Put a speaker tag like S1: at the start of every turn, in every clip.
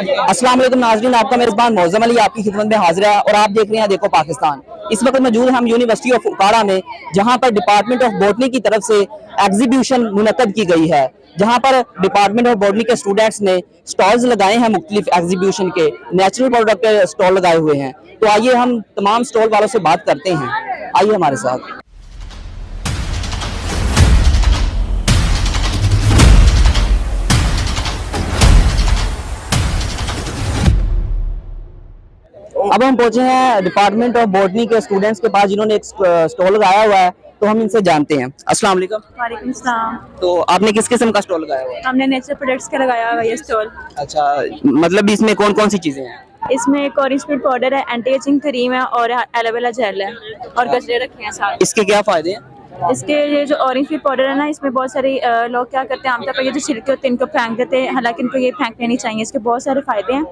S1: अस्सलाम वालेकुम नाज़रीन, आपका मेज़बान मौज़म अली आपकी खिदमत में हाजिर है और आप देख रहे हैं देखो पाकिस्तान। इस वक्त मौजूद हम यूनिवर्सिटी ऑफ उकाड़ा में, जहां पर डिपार्टमेंट ऑफ बॉटनी की तरफ से एग्जीबिशन मुनक्कद की गई है, जहां पर डिपार्टमेंट ऑफ बॉटनी के स्टूडेंट्स ने स्टॉल्स लगाए हैं मुख्तलिफ एग्जीबिशन के, नेचुरल प्रोडक्ट के स्टॉल लगाए हुए हैं। तो आइए हम तमाम स्टॉल वालों से बात करते हैं, आइए हमारे साथ। अब हम पहुंचे हैं डिपार्टमेंट ऑफ बॉटनी के स्टूडेंट्स के पास, जिन्होंने एक स्टॉल लगाया हुआ है, तो हम इनसे जानते हैं। अस्सलाम वालेकुम।
S2: वालेकुम सलाम।
S1: तो आपने किस किस्म का स्टॉल लगाया हुआ है?
S2: हमने नेचुरल प्रोडक्ट्स का लगाया हुआ है ये स्टॉल।
S1: अच्छा, मतलब इसमें कौन कौन सी चीजें हैं?
S2: इसमें एक ऑरेंज पील पाउडर है, एंटी एजिंग क्रीम है और एलोवेरा जेल है और गजरे रखे हैं साथ।
S1: इसके क्या फायदे हैं?
S2: इसके ये जो ऑरेंज पील पाउडर है ना, इसमें बहुत सारे लोग क्या करते हैं, आमतौर पर ये जो छिलके होते हैं इनको फेंक देते हैं, हालांकि इनको ये फेंकने नहीं चाहिए। इसके बहुत सारे फायदे हैं।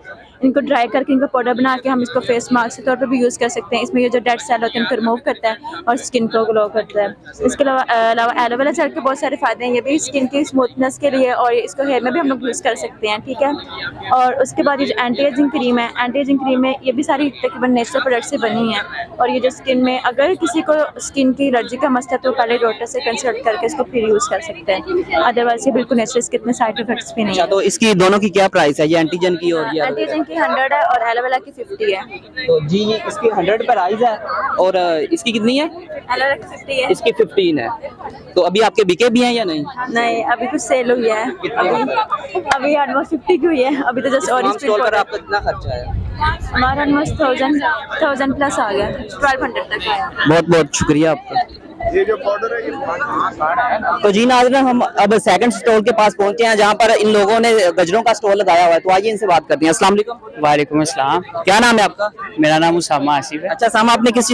S2: इनको ड्राई करके इनका पाउडर बना के हम इसको फेस मास्क के तौर पर भी यूज़ कर सकते हैं। इसमें ये जो डेड सेल होते हैं इनको रिमूव करता है और स्किन को ग्लो करता है। इसके अलावा एलोवेरा जेल के बहुत सारे फायदे हैं, ये भी स्किन की स्मूथनेस के लिए, और इसको हेयर में भी हम लोग यूज़ कर सकते हैं, ठीक है। और उसके बाद ये जो एंटी एजिंग क्रीम है, एंटी एजिंग क्रीम में ये भी सारी तकरीबन नेचुरल प्रोडक्ट से बनी है। और ये जो स्किन में अगर किसी को स्किन की एलर्जी का मसला है तो पहले डॉक्टर से कंसल्ट करके इसको फिर यूज़ कर सकते हैं, अदरवाइज ये बिल्कुल नेचुरल, इसके इतने साइड इफेक्ट्स भी नहीं है।
S1: तो इसकी दोनों की क्या प्राइस है? ये एंटीजन की और ये
S2: एंटी एजिंग की 100 है और एलोवेरा की 50 है।
S1: तो जी इसकी 100 प्राइस है और इसकी कितनी है?
S2: एलोवेरा की 50 है।
S1: इसकी 15 है। तो अभी आपके बिके भी हैं या नहीं?
S2: नहीं, अभी कुछ सेल हुई है, अभी ऑलमोस्ट 50 की हुई है। अभी तो जस्ट ऑरेंज पील पाउडर।
S1: आपका कितना खर्चा है?
S2: हमारा ऑलमोस्ट 1000 प्लस आ गया, 1200 तक आया।
S1: बहुत बहुत शुक्रिया आपका।
S3: ये जो पाउडर है ये
S1: तो जी नाज़रीन, हम अब सेकंड स्टॉल के पास पहुंचे हैं, जहां पर इन लोगों ने गजरों का स्टॉल लगाया हुआ है। तो आइए इनसे बात करते हैं। अस्सलाम वालेकुम।
S4: वालेकुम अस्सलाम।
S1: क्या नाम है आपका?
S4: मेरा नाम उसामा आसिफ है।
S1: अच्छा सामा, आपने किस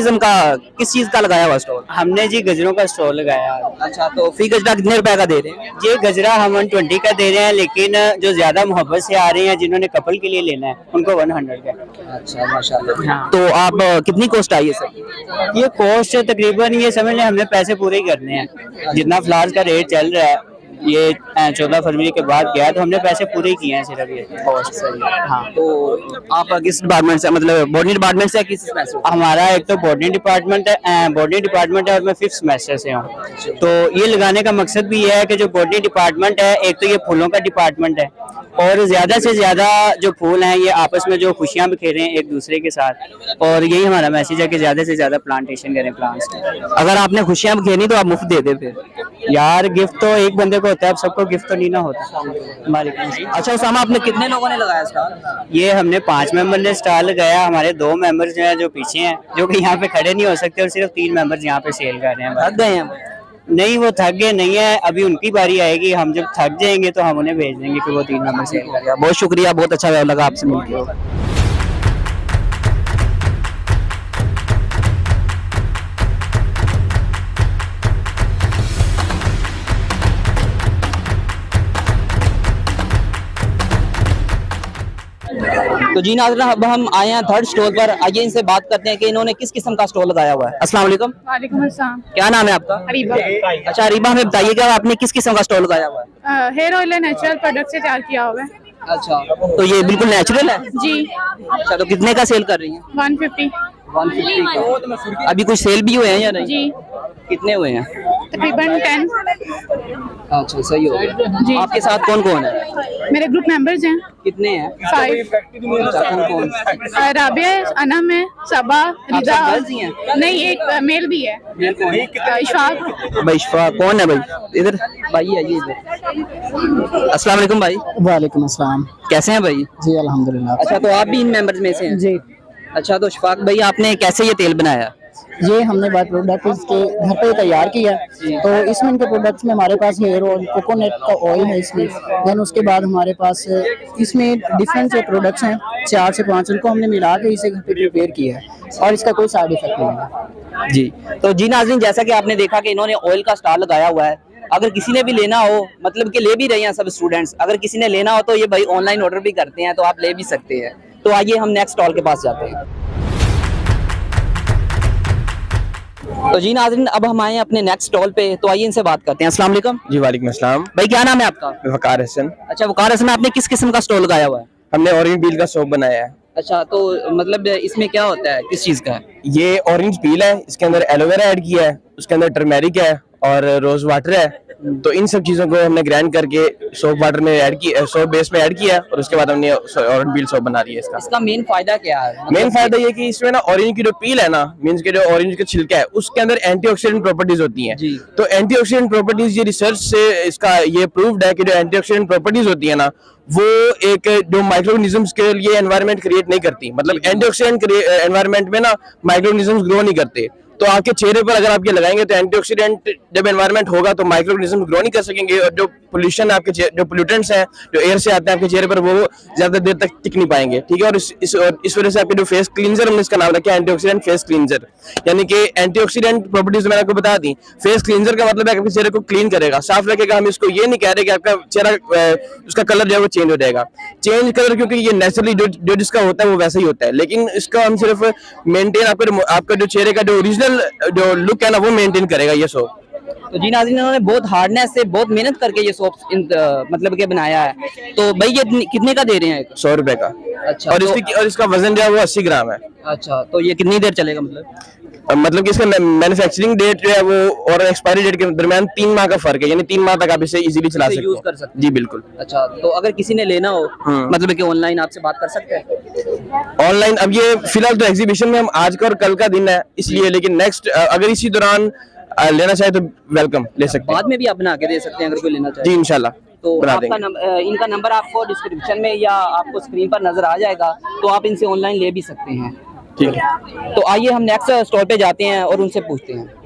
S1: चीज का लगाया हुआ स्टॉल?
S4: हमने जी गजरों का स्टॉल लगाया।
S1: अच्छा, तो फी गजरा कितने रुपए का दे रहे हैं?
S4: ये गजरा हम 120 का दे रहे हैं, लेकिन जो ज्यादा मोहब्बत से आ रहे हैं, जिन्होंने कपल के लिए लेना है, उनको 100 का।
S1: अच्छा माशाल्लाह।
S4: हाँ।
S1: तो आप कितनी कॉस्ट आई है सर?
S4: ये कॉस्ट तकरीबन ये समझ लें हमने पैसे पूरे ही करने हैं। जितना फ्लावर्स का रेट चल रहा है, ये 14 फरवरी के बाद गया, तो हमने पैसे पूरे ही किए हैं सिर्फ ये कॉस्ट से। हाँ।
S1: तो आप किस डिपार्टमेंट से, मतलब बॉटनी डिपार्टमेंट से, किस सेमेस्टर?
S4: हमारा एक तो बॉटनी डिपार्टमेंट है और मैं 5th सेमेस्टर से हूँ। तो ये लगाने का मकसद भी ये है कि जो बॉटनी डिपार्टमेंट है, एक तो ये फूलों का डिपार्टमेंट है और ज्यादा से ज्यादा जो फूल हैं ये आपस में जो खुशियाँ बिखेरें एक दूसरे के साथ, और यही हमारा मैसेज है कि ज्यादा से ज्यादा प्लांटेशन करें प्लांट्स की।
S1: अगर आपने खुशियाँ खेनी तो आप मुफ्त दे दे फिर।
S4: यार गिफ्ट तो एक बंदे को होता है, अब सबको गिफ्ट तो नहीं ना होता हमारे।
S1: अच्छा उसामा, आपने कितने लोगों ने लगाया स्टॉल?
S4: ये हमने 5 मेंबर ने स्टॉल लगाया। हमारे 2 मेंबर्स जो हैं जो पीछे हैं, जो कि यहाँ पे खड़े नहीं हो सकते, और सिर्फ 3 मेंबर्स यहाँ पे सेल कर रहे हैं।
S1: थक गए हैं?
S4: नहीं, वो थक गए नहीं है, अभी उनकी बारी आएगी। हम जब थक जाएंगे तो हम उन्हें भेज देंगे कि वो 3 मेंबर सेल करेगा।
S1: बहुत शुक्रिया, बहुत अच्छा लगा आपसे मिलकर। तो जी नाज़रीन, अब हम आए हैं थर्ड स्टॉल पर, आइए इनसे बात करते हैं कि इन्होंने किस किस्म का स्टॉल लगाया हुआ है। अस्सलाम वालेकुम।
S5: वालेकुम अस्सलाम।
S1: क्या नाम है आपका?
S5: अरीबा।
S1: अच्छा अरीबा, हमें बताइए कि आपने किस किस्म का स्टॉल लगाया हुआ है?
S5: हेयर ऑयल है, नेचुरल प्रोडक्ट से तैयार किया हुआ है।
S1: अच्छा, तो ये बिल्कुल नेचुरल है
S5: जी।
S1: अच्छा, तो कितने का सेल कर रही हैं?
S5: 150
S1: का। अभी कुछ सेल भी हुए हैं या नहीं?
S5: जी,
S1: कितने हुए हैं?
S5: तकरीबन 10
S1: अच्छा सही हो गया।
S5: जी।
S1: आपके साथ कौन कौन है?
S5: मेरे ग्रुप मेंबर्स हैं
S1: कितने हैं?
S5: 5।
S1: अच्छा, कौन कौन?
S5: राबिया है, अनम है, सबा, रिदा।
S1: सब गर्ल्स ही हैं?
S5: नहीं, एक मेल भी है,
S1: मेल कौन है?
S5: इशफाक।
S1: भाई इशफाक कौन है भाई? इधर भाई आइए इधर। अस्सलाम वालेकुम भाई।
S6: वालेकुम अस्सलाम।
S1: कैसे हैं भाई?
S6: जी अल्हम्दुलिल्लाह।
S1: अच्छा, तो आप भी इन मेंबर्स में से हैं?
S6: जी,
S1: अच्छा, तो इशफाक भाई आपने कैसे ये तेल बनाया?
S6: ये हमने बाय प्रोडक्ट इसके घर पे तैयार किया। तो इसमें इनके प्रोडक्ट्स में हमारे पास हेयर ऑयल, कोकोनट का ऑयल है इसमें। देन उसके बाद हमारे पास इसमें डिफरेंट जो प्रोडक्ट्स हैं 4 से 5, उनको हमने मिला के इसे घर पे प्रिपेयर किया है और इसका कोई साइड इफेक्ट नहीं है।
S1: जी, तो जी नाज़रीन, जैसा कि आपने देखा कि इन्होंने ऑयल का स्टॉल लगाया हुआ है। अगर किसी ने भी लेना हो, मतलब कि ले भी रहे हैं सब स्टूडेंट्स, अगर किसी ने लेना हो तो ये भाई ऑनलाइन ऑर्डर भी करते हैं, तो आप ले भी सकते हैं। तो आइए हम नेक्स्ट स्टॉल के पास जाते हैं। तो जी नाज़रीन, अब हम आए हैं अपने नेक्स्ट स्टॉल पे, तो आइए इनसे बात करते हैं। अस्सलाम वालेकुम।
S7: जी वालेकुम अस्सलाम।
S1: भाई क्या नाम है आपका?
S7: वकार हसन।
S1: अच्छा वकार हसन, आपने किस किस्म का स्टॉल लगाया हुआ है?
S7: हमने ऑरेंज पील का सोप बनाया है।
S1: अच्छा, तो मतलब इसमें क्या होता है, किस चीज़ का है?
S7: ये ऑरेंज पील है, इसके अंदर एलोवेरा ऐड किया है, उसके अंदर टर्मेरिक है और रोज वाटर है। तो इन सब चीजों को हमने ग्राइंड करके सोप वाटर में ऐड किया, सोप बेस में ऐड किया और उसके बाद हमने ऑरेंज पील सोप बना दिया।
S1: इसका मेन फायदा क्या है?
S7: मेन फायदा ये कि इसमें ना ऑरेंज की जो पील है ना, मींस के जो ऑरेंज का छिलका है, उसके अंदर एंटीऑक्सीडेंट प्रॉपर्टीज होती हैं।
S1: जी।
S7: तो एंटीऑक्सीडेंट प्रॉपर्टीज, ये रिसर्च से इसका ये प्रूव्ड है कि जो एंटीऑक्सीडेंट प्रॉपर्टीज होती है ना, वो एक जो माइक्रोऑर्गेनिजम्स के लिए एनवायरनमेंट क्रिएट नहीं करती। मतलब एंटीऑक्सीडेंट एनवायरनमेंट में ना माइक्रोऑर्गेनिजम्स ग्रो नहीं करते। तो आपके चेहरे पर अगर आप ये लगाएंगे तो एंटीऑक्सीडेंट जब एनवायरनमेंट होगा तो माइक्रोऑर्गेनिज्म ग्रो नहीं कर सकेंगे, और जो पोल्यूशन है आपके जो पोल्यूटेंट्स हैं जो एयर से आते हैं आपके चेहरे पर, वो ज्यादा देर तक टिक नहीं पाएंगे। ठीक है, और इस वजह से आपके जो फेस क्लींजर, हमने इसका नाम रखा एंटीऑक्सीडेंट फेस क्लींजर, यानी कि एंटीऑक्सीडेंट प्रॉपर्टीज मैंने आपको बता दी। फेस क्लींजर का मतलब है आपके चेहरे को क्लीन करेगा, साफ रखेगा। हम इसको ये नहीं कह रहे कि आपका चेहरा उसका कलर जो है वो चेंज हो जाएगा। चेंज कलर क्योंकि ये नेचुरली जो जिसका होता है वो वैसा ही होता है, लेकिन इसका हम सिर्फ मेंटेन आपका जो चेहरे का जो ओरिजिनल जो लुक है ना वो मेंटेन करेगा ये सोप।
S1: तो जी नाज़रीन, इन्होंने बहुत हार्डनेस से, बहुत मेहनत करके ये सोप मतलब के बनाया है। तो भाई ये कितने का दे रहे हैं?
S7: 100 रुपए का।
S1: अच्छा,
S7: और इसका वजन जो है वो 80 ग्राम है।
S1: अच्छा, तो ये कितनी देर चलेगा?
S7: मतलब कि इसका मैन्युफैक्चरिंग डेट जो है वो और एक्सपायरी डेट के दरमियान 3 माह का फर्क है, यानी 3 माह तक आप इसे इजीली चला सकते
S1: यूज कर सकते हैं।
S7: जी बिल्कुल।
S1: अच्छा, तो अगर किसी ने लेना हो, मतलब कि ऑनलाइन आपसे बात कर सकते हैं?
S7: ऑनलाइन अब ये फिलहाल तो एग्जीबिशन में हम आज का और कल का दिन है इसलिए, लेकिन नेक्स्ट अगर इसी दौरान लेना चाहे तो वेलकम, ले सकते हैं।
S1: बाद में भी आप बना के दे सकते हैं अगर कोई लेना चाहे।
S7: जी इंशाल्लाह
S1: तो
S7: बना
S1: आपका इनका नंबर आपको डिस्क्रिप्शन में या आपको स्क्रीन पर नजर आ जाएगा, तो आप इनसे ऑनलाइन ले भी सकते हैं।
S7: ठीक है,
S1: तो आइए हम नेक्स्ट स्टॉल पे जाते हैं और उनसे पूछते हैं।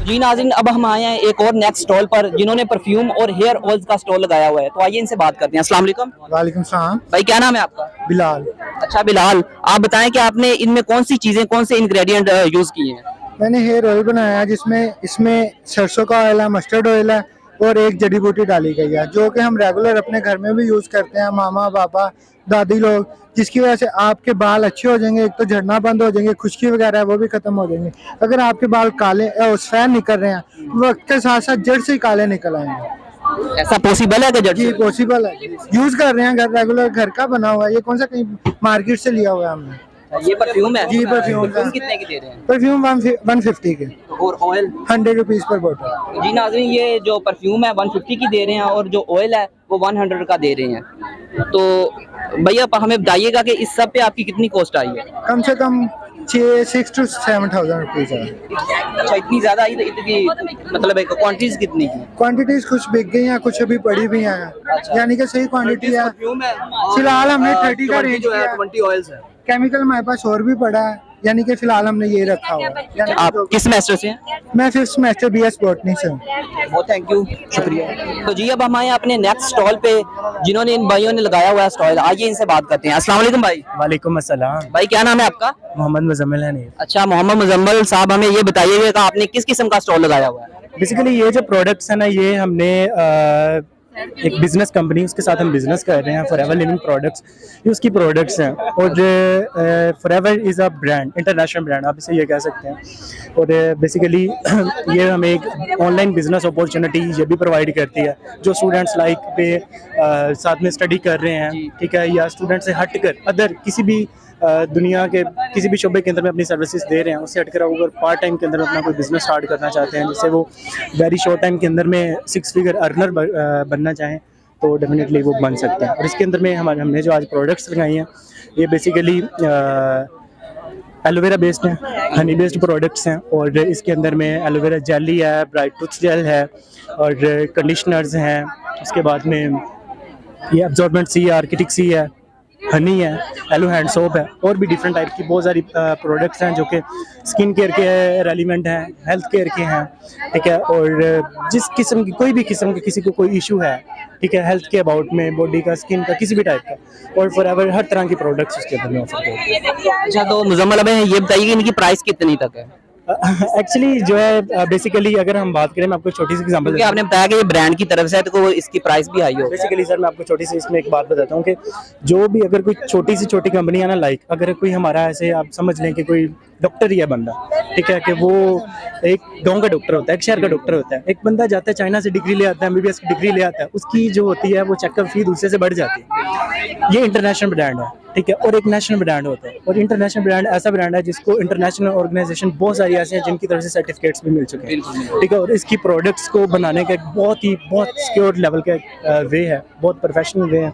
S1: जी नाज़रीन, अब हम आए हैं एक और नेक्स्ट स्टॉल पर जिन्होंने परफ्यूम और हेयर ऑयल्स का स्टॉल लगाया हुआ है। तो आइए इनसे बात करते हैं। अस्सलाम वालेकुम।
S8: वालेकुम सलाम।
S1: भाई क्या नाम है आपका?
S8: बिलाल।
S1: अच्छा बिलाल, आप बताएं कि आपने इनमें कौन सी चीजें, कौन से इंग्रेडिएंट यूज किए हैं?
S8: मैंने हेयर ऑयल बनाया है जिसमें इसमें सरसों का ऑयल है, मस्टर्ड ऑयल है और एक जड़ी बूटी डाली गई है जो कि हम रेगुलर अपने घर में भी यूज करते हैं, मामा पापा दादी लोग, जिसकी वजह से आपके बाल अच्छे हो जाएंगे। एक तो झड़ना बंद हो जाएंगे, खुश्की वगैरह है वो भी खत्म हो जाएंगे। अगर आपके बाल काले सफेद निकल रहे हैं, वक्त के साथ साथ जड़ से ही काले निकल आएंगे।
S1: ऐसा पॉसिबल है कि जड़
S8: जी
S1: से?
S8: पॉसिबल है, यूज कर रहे हैं घर, रेगुलर घर का बना हुआ है। ये कौन सा कहीं मार्केट से लिया हुआ है हमने।
S1: ये परफ्यूम है?
S8: जी परफ्यूम
S1: कितने की दे रहे हैं?
S8: परफ्यूम 150 के
S1: और ऑयल
S8: 100 रुपीज पर बोतल।
S1: जी नाज़रीन, ये जो परफ्यूम है 150 की दे रहे हैं और जो ऑयल है वो 100 का दे रहे हैं। तो भैया हमें बताइएगा कि इस सब पे आपकी कितनी कॉस्ट आई है?
S8: कम से कम 6 to 7,000 रुपीज है।
S1: अच्छा, इतनी ज्यादा? इतनी मतलब क्वांटिटीज कितनी की?
S8: क्वांटिटीज कुछ बिक गई हैं, कुछ अभी पड़ी भी हैं।
S1: अच्छा।
S8: यानी कि सही क्वांटिटी है। फिलहाल हमने 30 का रेंज किया है।
S3: 20 ऑयल्स है।
S8: केमिकल हमारे पास और भी पड़ा है, यानी कि फिलहाल हमने ये रखा हुआ है। यानी
S1: आप किस सेमेस्टर से हैं?
S8: मैं 5th सेमेस्टर BS बॉटनी से हूँ।
S1: बहुत थैंक यू, शुक्रिया। तो जी अब हम आए अपने नेक्स्ट स्टॉल पे जिन्होंने इन भाइयों ने लगाया हुआ है स्टॉल। आइए इनसे बात करते हैं। अस्सलाम वालेकुम भाई।
S9: वालेकुम अस्सलाम।
S1: भाई क्या नाम है आपका?
S9: मोहम्मद मुजम्मिल है।
S1: अच्छा मोहम्मद मुजम्मिल साहब, हमें ये बताइएगा कि आपने किस किस्म का स्टॉल लगाया हुआ है?
S9: बेसिकली ये जो प्रोडक्ट्स है ना, ये हमने एक बिजनेस कंपनी, उसके साथ हम बिजनेस कर रहे हैं, फॉरएवर लिविंग प्रोडक्ट्स, ये उसकी प्रोडक्ट्स हैं। और forever is a brand, international brand आप इसे ये कह सकते हैं। और बेसिकली ये हमें एक ऑनलाइन बिजनेस अपॉर्चुनिटी ये भी प्रोवाइड करती है, जो स्टूडेंट्स लाइक पे साथ में स्टडी कर रहे हैं, ठीक है, या स्टूडेंट से हट कर अदर किसी भी दुनिया के किसी भी शोबे के अंदर में अपनी सर्विसेज दे रहे हैं, उससे हटकर अगर पार्ट टाइम के अंदर अपना कोई बिजनेस स्टार्ट करना चाहते हैं, जिससे वो वेरी शॉर्ट टाइम के अंदर में 6 फिगर अर्नर बनना चाहें, तो डेफिनेटली वो बन सकते हैं। और इसके अंदर में हमने जो आज प्रोडक्ट्स लगाई हैं, ये बेसिकली एलोवेरा बेस्ड हैं, हनी बेस्ड प्रोडक्ट्स हैं। और इसके अंदर में एलोवेरा जेली है, ब्राइट टूथ जेल है और कंडीशनर्स हैं। उसके बाद में ये एब्जॉर्बेंट सी है, आर्किटिक सी है, हनी है, एलो हैंड सोप है, और भी डिफरेंट टाइप की बहुत सारी प्रोडक्ट्स हैं जो कि स्किन केयर के रेलिवेंट हैं, हेल्थ केयर के हैं, ठीक है। और जिस किस्म की कोई भी किस्म की किसी को कोई इशू है, ठीक है, हेल्थ के अबाउट में, बॉडी का, स्किन का, किसी भी टाइप का, और फॉरएवर हर तरह की प्रोडक्ट्स उसके अंदर में ऑफर करते हैं।
S1: अच्छा तो मुजम्मिल हमें ये बताइए कि इनकी प्राइस कितनी तक है?
S9: एक्चुअली जो है बेसिकली अगर हम बात करें, मैं आपको छोटी सी एग्जांपल
S1: क्योंकि आपने बताया कि ये ब्रांड की तरफ से है तो इसकी प्राइस भी हाई हो।
S9: बेसिकली सर मैं आपको छोटी सी इसमें एक बात बताता हूँ कि जो भी अगर कोई छोटी सी छोटी कंपनी है ना, लाइक अगर कोई हमारा ऐसे आप समझ लें कि कोई डॉक्टर ही है बंदा, ठीक है, कि वो एक गांव का डॉक्टर होता है, एक शहर का डॉक्टर होता है, एक बंदा जाता है चाइना से डिग्री ले आता है, MBBS की डिग्री ले आता है, उसकी जो होती है वो चेकअप फी दूसरे से बढ़ जाती है। ये इंटरनेशनल ब्रांड है, ठीक है, और एक नेशनल ब्रांड होता है। और इंटरनेशनल ब्रांड ऐसा ब्रांड है जिसको इंटरनेशनल ऑर्गेनाइजेशन बहुत सारी ऐसी हैं जिनकी तरफ से सर्टिफिकेट्स भी मिल चुके हैं, ठीक है, और इसकी प्रोडक्ट्स को बनाने का एक बहुत सिक्योर लेवल का वे है, बहुत प्रोफेशनल वे है,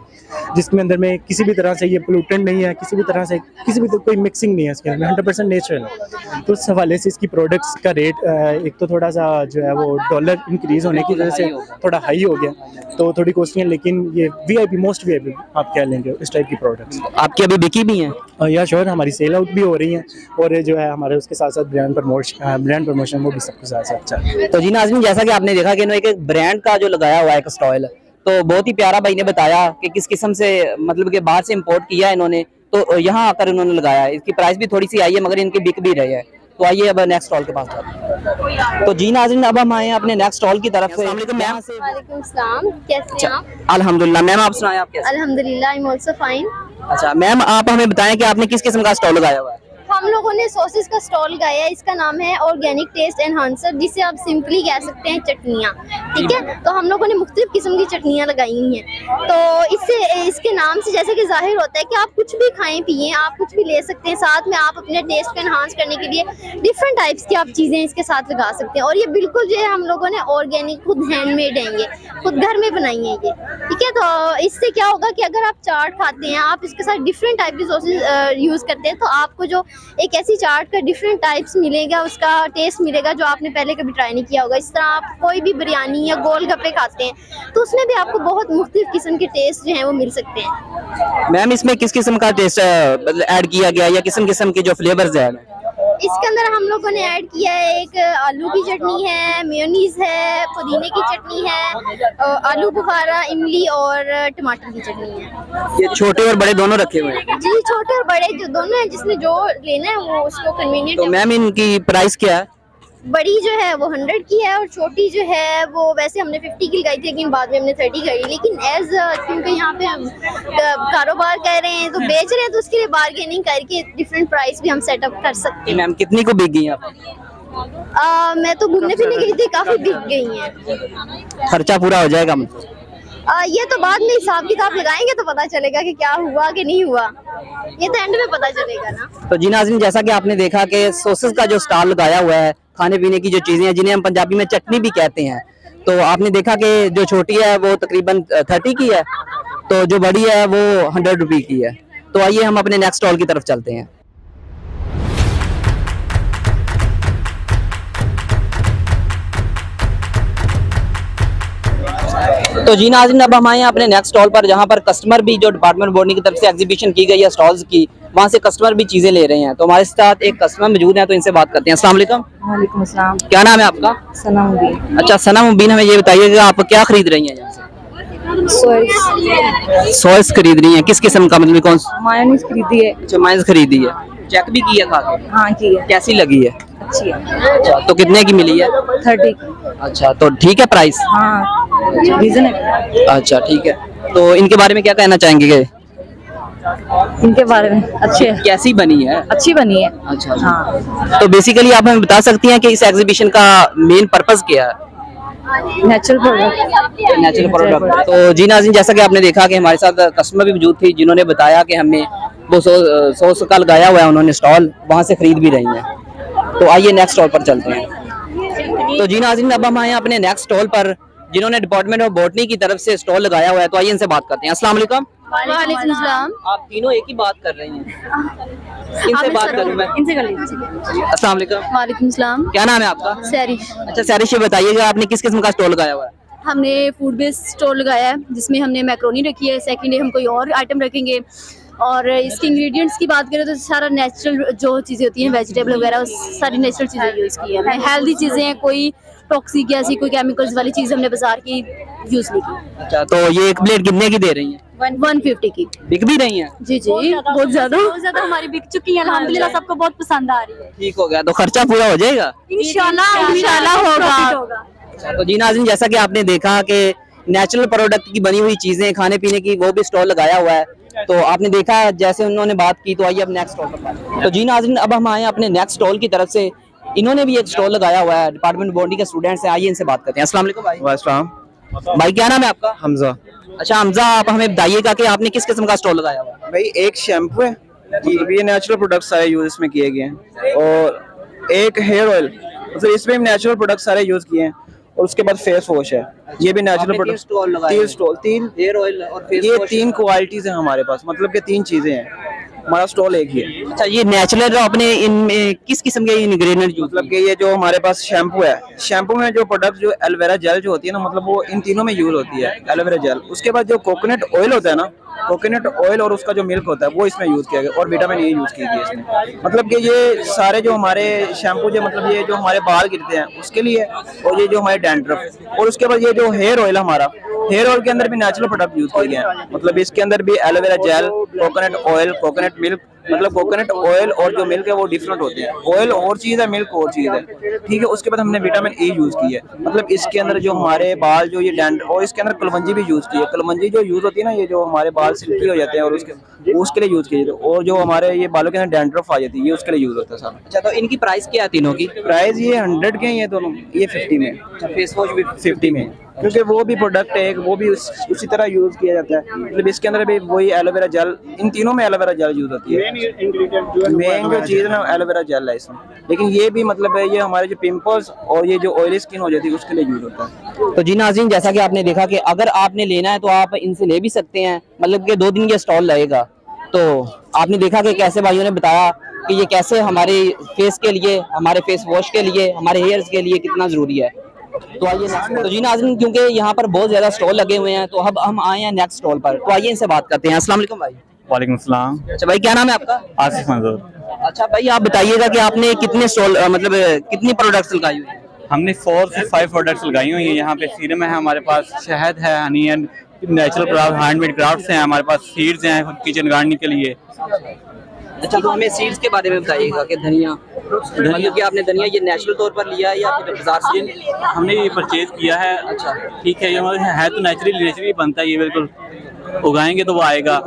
S9: जिसके अंदर में किसी भी तरह से ये पोल्यूटेंट नहीं है, किसी भी तरह से किसी भी कोई मिक्सिंग नहीं है इसके अंदर, 100% नेचुरल है। तो उस हवाले से इसकी प्रोडक्ट्स का रेट एक तो थोड़ा सा जो है वो डॉलर इंक्रीज होने की वजह से थोड़ा हाई हो गया, तो थोड़ी कॉस्टली है, लेकिन ये VIP मोस्ट VIP आप कह लेंगे इस टाइप की प्रोडक्ट्स।
S1: आपकी अभी बिकी भी हैं?
S9: या श्योर, हमारी सेल आउट भी हो रही है, और जो है हमारे उसके साथ साथ ब्रांड प्रमोशन वो भी सबके साथ साथ चल रहा है।
S1: तो जी नाज़रीन, जैसा कि आपने देखा कि इन्होंने एक ब्रांड का जो लगाया हुआ है एक स्टॉल, तो बहुत ही प्यारा भाई ने बताया कि किस किस्म से मतलब कि बाहर से इंपोर्ट किया है इन्होंने, तो यहाँ आकर इन्होंने लगाया है। इसकी प्राइस भी थोड़ी सी आई है मगर इनकी बिक भी रही है। तो आइए अब नेक्स्ट स्टॉल के पास जाते हैं। तो जी नाज़रीन, अब हम आए हैं अपने नेक्स्ट स्टॉल की तरफ से। मैम,
S10: वालेकुम सलाम, कैसे हैं आप?
S1: अल्हम्दुलिल्लाह। मैम आप सुनाएं, आप कैसे?
S10: अल्हम्दुलिल्लाह, आई एम आल्सो फाइन।
S1: अच्छा मैम, आप हमें बताएं कि आपने किस किस्म का स्टॉल लगाया हुआ है?
S10: हम लोगों ने सॉसेस का स्टॉल लगाया है, इसका नाम है ऑर्गेनिक टेस्ट एनहांसर, जिसे आप सिंपली कह सकते हैं चटनियाँ, ठीक है। तो हम लोगों ने मुख्तलिफ किस्म की चटनियाँ लगाई हुई हैं, तो इससे इसके नाम से जैसे कि जाहिर होता है कि आप कुछ भी खाएं पिएं, आप कुछ भी ले सकते हैं, साथ में आप अपने टेस्ट को एनहांस करने के लिए डिफरेंट टाइप्स की आप चीज़ें इसके साथ लगा सकते हैं। और ये बिल्कुल जो है हम लोगों ने ऑर्गेनिक खुद हैंडमेड है, ये खुद घर में बनाई है ये, ठीक है। तो इससे क्या होगा कि अगर आप चाट खाते हैं, आप इसके साथ डिफरेंट टाइप की सॉसेज यूज़ करते हैं, तो आपको जो एक ऐसी चाट का डिफरेंट टाइप्स मिलेगा, उसका टेस्ट मिलेगा जो आपने पहले कभी ट्राई नहीं किया होगा। इस तरह आप कोई भी बिरयानी या गोलगप्पे खाते हैं तो उसमें भी आपको बहुत मुख्तलिफ किस्म के टेस्ट जो हैं वो मिल सकते हैं।
S1: मैम, इसमें किस किस्म का टेस्ट ऐड किया गया या किस्म किस्म के जो फ्लेवर्स हैं?
S10: इसके अंदर हम लोगों ने ऐड किया है, एक आलू की चटनी है, मेयोनीज है, पुदीने की चटनी है, आलू बुखारा, इमली और टमाटर की चटनी है।
S1: ये छोटे और बड़े दोनों रखे हुए हैं?
S10: जी, छोटे और बड़े जो दोनों हैं, जिसने जो लेना है वो उसको कन्वीनियंट।
S1: तो मैम, इनकी प्राइस क्या है?
S10: बड़ी जो है वो 100 की है और छोटी जो है वो वैसे हमने 50 की लगाई थी, लेकिन बाद में हमने 30 करी। लेकिन एज क्योंकि यहाँ पे हम कारोबार कर रहे हैं तो बेच रहे हैं, तो उसके लिए बार्गेनिंग करके डिफरेंट प्राइस भी हम सेटअप कर सकते हैं।
S1: मैम, कितनी को बिक गई आप?
S10: मैं तो घूमने फिरने गई थी, काफी बिक गई हैं।
S1: खर्चा पूरा हो जाएगा मतलब?
S10: ये तो बाद में हिसाब किताब लगाएंगे तो पता चलेगा कि क्या हुआ कि नहीं हुआ, ये तो एंड में पता चलेगा ना।
S1: तो जी नाज़रीन, जैसा कि आपने देखा कि सॉसेस का जो स्टॉल लगाया हुआ है, खाने पीने की जो चीजें हैं जिन्हें हम पंजाबी में चटनी भी कहते हैं, तो आपने देखा कि जो छोटी है वो तकरीबन 30 की है, तो जो बड़ी है वो 100 रुपये की है। तो आइए हम अपने नेक्स्ट स्टॉल की तरफ चलते हैं। तो जी नाज़रीन, अब हम आए हैं अपने नेक्स्ट स्टॉल पर, जहां पर कस्टमर भी जो डिपार्टमेंट बोर्ड की तरफ से एग्जीबिशन की गई है स्टॉल्स की, वहां से कस्टमर भी चीजें ले रहे हैं। तो हमारे साथ एक कस्टमर मौजूद हैं, तो इनसे बात करते हैं। अस्सलाम वालेकुम।
S11: वालेकुम अस्सलाम।
S1: क्या नाम है आपका?
S11: सना मुबीन।
S1: अच्छा सना मुबीन, हमें ये बताइए कि आप क्या खरीद रही हैं यहाँ से? सॉस खरीद रही हैं, किस किस्म का, मतलब कौन सा?
S11: मायोनीज खरीदी है।
S1: अच्छा, मायोनीज खरीदी है, चेक भी की है खा के?
S11: हाँ की है।
S1: कैसी लगी है?
S11: अच्छी है।
S1: अच्छा, तो कितने की मिली है?
S11: 30।
S1: अच्छा, तो ठीक है प्राइस?
S11: हाँ रीजनेबल।
S1: अच्छा ठीक है, तो इनके बारे में क्या कहना चाहेंगे?
S11: इनके बारे में अच्छी है।
S1: कैसी बनी है?
S11: अच्छी बनी है।
S1: अच्छा
S11: हाँ।
S1: तो बेसिकली आप हमें बता सकती हैं कि इस एग्जीबिशन का मेन पर्पस क्या है?
S11: Natural product.
S1: Natural product. तो जी नाज़रीन, जैसा कि आपने देखा कि हमारे साथ कस्टमर भी मौजूद थी जिन्होंने बताया कि हमने वो सॉस का लगाया हुआ है उन्होंने स्टॉल, वहाँ से खरीद भी रही हैं। तो आइए नेक्स्ट स्टॉल पर चलते हैं। तो जी नाज़रीन, अब हम आए हैं अपने नेक्स्ट स्टॉल पर जिन्होंने डिपार्टमेंट ऑफ बॉटनी की तरफ से स्टॉल लगाया हुआ है। तो आइए इनसे बात करते हैं। अस्सलाम वालेकुम।
S10: वालेकुम सलाम।
S1: आप तीनों एक ही बात कर रही हैं, इनसे बात करूं मैं?
S11: इनसे कर लीजिए।
S1: अस्सलाम वालेकुम।
S10: वालेकुम सलाम।
S1: क्या नाम है आपका?
S10: सैरिश।
S1: अच्छा सैरिश, ये बताइएगा आपने किस किस्म का स्टॉल लगाया हुआ है?
S10: हमने फूड बेस्ड स्टोर लगाया है, जिसमें हमने मैक्रोनी रखी है, सेकंड डे हम कोई और आइटम रखेंगे। और इसके इंग्रेडिएंट्स की बात करें तो सारा नेचुरल जो चीज़ें होती हैं, वेजिटेबल वगैरह, सारी नेचुरल चीज़ें यूज़ की है। हेल्दी चीज़ें हैं, कोई टॉक्सिक ऐसी कोई केमिकल्स वाली चीज़ हमने बाजार की यूज़ नहीं की।
S1: अच्छा, तो ये एक प्लेट कितने की दे रही हैं?
S11: 150 की।
S1: बिक भी रही हैं?
S11: जी जी, बहुत ज्यादा हमारी बिक चुकी है अल्हम्दुलिल्लाह, सबको बहुत पसंद आ रही है।
S1: ठीक हो गया, तो खर्चा पूरा हो जाएगा
S11: इंशाल्लाह होगा।
S1: तो जी नाज़रीन, जैसा कि आपने देखा कि नेचुरल प्रोडक्ट की बनी हुई चीजें खाने पीने की वो भी स्टॉल लगाया हुआ है, तो आपने देखा जैसे उन्होंने बात की। तो आइए अब नेक्स्ट स्टॉल पर बात करें। तो जी नाज़रीन, अब हम आए अपने नेक्स्ट स्टॉल की तरफ से। इन्होंने भी एक स्टॉल लगाया हुआ है, डिपार्टमेंट बॉडी के स्टूडेंट्स हैं, आइए इनसे बात करते हैं। अस्सलाम वालेकुम भाई।
S7: वालेकुम
S1: भाई क्या नाम है आपका?
S7: हमजा।
S1: अच्छा हमजा, आप हमें बताइएगा कि आपने किस किस्म का स्टॉल लगाया हुआ है?
S12: भाई एक शैम्पू है जी, ये नेचुरल प्रोडक्ट सारे यूज इसमें किए गए हैं, और एक हेयर ऑयल, मतलब इसमें भी नेचुरल प्रोडक्ट सारे यूज किए हैं, और उसके बाद फेस वॉश है, ये भी नेचुरल प्रोडक्ट। तीन
S1: हेयर ऑयल और फेस
S12: ये
S1: वॉश।
S12: 3 क्वालिटीज है हमारे पास, मतलब कि 3 चीजें हैं, हमारा स्टॉल एक ही है।
S1: अच्छा, ये नेचुरल आपने इनमें किस किस्म के इंग्रेडिएंट यूज?
S12: मतलब कि ये जो हमारे पास शैम्पू है, शैम्पू में जो प्रोडक्ट जो एलोवेरा जेल जो होती है ना, मतलब वो इन तीनों में यूज होती है, एलोवेरा जेल। उसके बाद जो कोकोनट ऑयल होता है ना, कोकोनट ऑयल और उसका जो मिल्क होता है वो इसमें यूज किया गया, और विटामिन ए यूज की गई इसमें। मतलब कि ये सारे जो हमारे शैम्पू जो, मतलब ये जो हमारे बाल गिरते हैं उसके लिए, और ये जो हमारे डैंड्रफ, और उसके बाद ये जो हेयर ऑयल हमारा, हेयर ऑयल के अंदर भी नेचुरल प्रोडक्ट यूज किए गए हैं, मतलब इसके अंदर भी aloe vera gel, coconut oil, coconut milk, मतलब कोकोनट ऑयल और जो मिल्क है वो डिफरेंट होते हैं, ऑयल और चीज है, मिल्क और चीज है, ठीक है। उसके बाद हमने विटामिन ए यूज की है, मतलब इसके अंदर जो हमारे बाल जो ये डैंड्रफ, और इसके अंदर कलवंजी भी यूज की है। कलवंजी जो यूज होती है ना, ये जो हमारे बाल सिल्की हो जाते हैं, और उसके लिए यूज किए जाते हैं, और जो हमारे ये बालों के अंदर डैंड्रफ आ जाती है, ये उसके लिए यूज होता है सारा।
S1: अच्छा, तो इनकी प्राइस क्या है तीनों की?
S12: प्राइस ये 100 के हैं ये दोनों, ये 50 में।
S1: फेस वॉश भी
S12: 50 में, क्योंकि वो भी प्रोडक्ट है, वो भी उसी तरह यूज किया जाता है, मतलब इसके अंदर भी वही एलोवेरा जेल, इन तीनों में एलोवेरा जेल यूज होती है। मेन जो चीज ना एलोवेरा जेल है इसमें, लेकिन ये भी मतलब है ये हमारे जो पिंपल्स और ये जो ऑयली स्किन हो जाती है उसके लिए यूज होता है।
S1: तो जी नाज़रीन, जैसा कि आपने देखा कि अगर आपने लेना है तो आप इनसे ले भी सकते हैं, मतलब कि 2 दिन ये स्टॉल लगेगा। तो आपने देखा कि कैसे भाइयों ने बताया कि ये कैसे हमारे फेस के लिए, हमारे फेस वॉश के लिए, हमारे हेयर्स के लिए कितना जरूरी है। तो आइए नेक्स्ट। तो जी नाज़रीन, क्योंकि यहाँ पर बहुत ज्यादा स्टॉल लगे हुए हैं, तो अब हम आए हैं नेक्स्ट स्टॉल पर, तो आइए इनसे बात करते हैं। अस्सलाम वालेकुम भाई।
S9: वालेकुम सलाम।
S1: अच्छा भाई, क्या नाम है आपका?
S9: आसिफ मंजूर।
S1: अच्छा भाई, आप बताइएगा कि आपने कितने स्टॉल, मतलब कितनी प्रोडक्ट्स लगाई हुई है?
S9: हमने 4 से 5 प्रोडक्ट्स लगाई हुई हैं। यहाँ पे सीरम है, हमारे पास शहद है, honey and natural craft, handmade crafts हैं, हमारे पास सीड्स हैं किचन गार्डनिंग के लिए।
S1: अच्छा, तो हमें सीड्स के बारे में बताइएगा कि धनिया, मतलब कि आपने धनिया ये नेचुरल तौर पर लिया है या फिर बाजार से?
S9: हमने ये परचेज किया है।
S1: अच्छा,
S9: ठीक है, ये है तो नेचुरली बनता है, ये बिल्कुल उगाएंगे तो वो आएगा।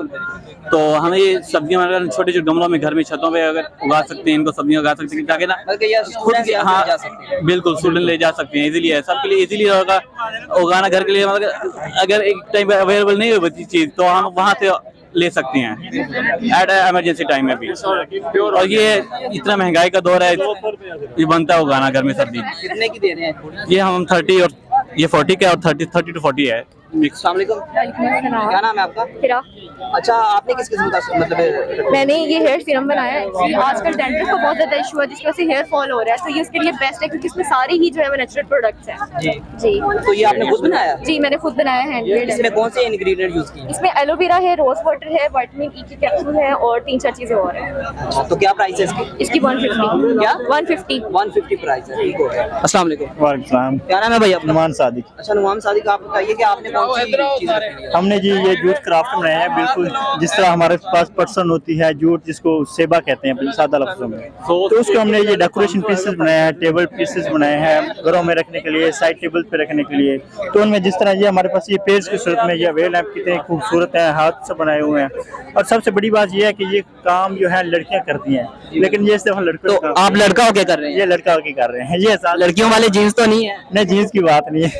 S9: तो हमें ये सब्जियां अगर छोटे छोटे गमलों में घर में छतों पे अगर उगा सकते हैं, इनको सब्जियां उगा सकते हैं ताकि ना खुद से, हाँ बिल्कुल स्टूडेंट ले जा सकते हैं, इजीली है, सबके लिए इजीली होगा उगाना घर के लिए। मतलब अगर एक टाइम अवेलेबल नहीं हुई चीज तो हम वहाँ से ले सकते हैं एट इमरजेंसी टाइम में भी। और ये इतना महंगाई का दौर है, ये बनता है उगाना घर में सब्जी।
S1: कितने की दे रहे हैं?
S9: ये हम 30 और ये 40 का, और 30 to 40 है।
S1: अस्सलाम वालेकुम। क्या नाम है आपका?
S11: फिरा।
S1: अच्छा, आपने किस किस्म का मतलब?
S11: मैंने ये हेयर सीरम बनाया है। आजकल डैंड्रफ का बहुत ज्यादा इशू है, जिसकी वजह से हेयर फॉल हो रहा है, तो ये उसके लिए बेस्ट है, क्योंकि इसमें सारे ही जो है वो नेचुरल प्रोडक्ट्स हैं। जी।
S1: तो ये आपने खुद बनाया?
S11: जी, मैंने खुद बनाया है, हैंडमेड।
S1: इसमें कौन से इंग्रेडिएंट यूज किए?
S11: इसमें एलोवेरा है, रोज वाटर है, विटामिन ई की कैप्सूल है, और 3-4 चीजें और हैं।
S1: तो क्या प्राइस है इसकी?
S11: इसकी 150।
S1: क्या?
S11: 150
S1: प्राइस है। ठीक हो गया। अस्सलाम वालेकुम।
S9: वालेकुम सलाम।
S1: क्या नाम है भाई आपका?
S9: नुमान सादिक।
S1: अच्छा, नुमान सादिक, आप बताइए कि आपने कौन सी चीज रखी है?
S9: हमने जी ये जूट क्राफ्ट बनाया है, बिल्कुल जिस तरह हमारे पास पर्सन होती है जूट, जिसको सेबा कहते हैं सादा लफ्जों में, तो उसको हमने ये डेकोरेशन पीसेस बनाया है, टेबल पीसेस बनाए हैं घरों में रखने के लिए, साइड टेबल पे रखने के लिए। तो उनमें जिस तरह ये हमारे पास ये पेज की सूरत में ये वेल लैंप कितने खूबसूरत हैं, हाथ से बनाए हुए हैं। और सबसे बड़ी बात ये है कि ये काम जो है लड़कियां करती हैं, लेकिन ये सिर्फ लड़कों।
S1: तो आप लड़का होके कर रहे हैं?
S9: ये लड़का होके कर रहे हैं। ये
S1: लड़कियों वाले जीन्स तो नहीं है?
S9: नहीं, जीन्स की बात नहीं है